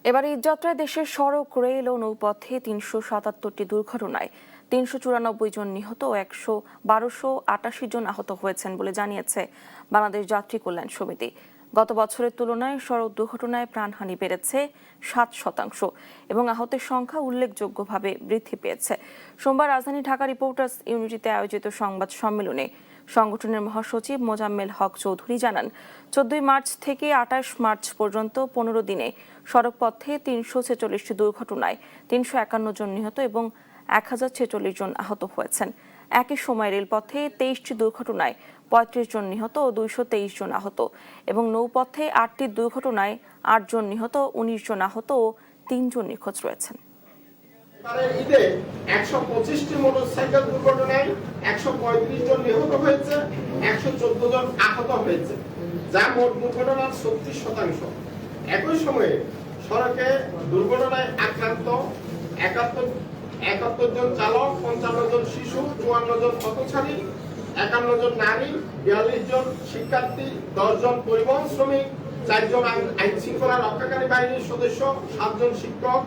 এবার ঈদযাত্রায় দেশের সড়ক, রেল ও নৌপথে ৩৭৭টি দুর্ঘটনায় ৩৯৪ জন নিহত ও ১২৮৮ জন আহত হয়েছেন বলে জানিয়েছে বাংলাদেশ যাত্রী কল্যাণ সমিতি। গত বছরের তুলনায় সড়ক দুর্ঘটনায় প্রাণহানি বেড়েছে ৭% এবং আহতের সংখ্যা উল্লেখযোগ্যভাবে বৃদ্ধি পেয়েছে। সোমবার রাজধানী ঢাকা রিপোর্টার্স ইউনিটিতে আয়োজিত সংবাদ সম্মেলনে সংগঠনের মহাসচিব মোজাম্মেল হক চৌধুরী জানান, ১৪ মার্চ থেকে ২৮ মার্চ পর্যন্ত ১৫ দিনে সড়কপথে ৩৪৬টি দুর্ঘটনায় ৩৫১ জন নিহত এবং ১০৪৬ জন আহত হয়েছেন। একই সময় রেলপথে ২৩টি দুর্ঘটনায় ৩৫ জন নিহত ও ২২৩ জন আহত এবং নৌপথে ৮টি দুর্ঘটনায় ৮ জন নিহত, ১৯ জন আহত ও ৩ জন নিখোঁজ রয়েছেন। ঈদে ১২৫টি মোটরসাইকেল দুর্ঘটনায় ১৩৫ জন নিহত হয়েছে, ১১৪ জন আহত হয়েছে, যা মোট দুর্ঘটনার ৩৬%। একই সময়ে সড়কে দুর্ঘটনায় আক্রান্ত ৭১ জন চালক, ৫৫ জন শিশু, ৫৪ জন পথচারী, ৫১ জন নারী, ৪২ জন শিক্ষার্থী, ১০ জন পরিবহন শ্রমিক, ৪ জন আইন শৃঙ্খলা রক্ষাকারী বাহিনীর সদস্য, ৭ জন শিক্ষক,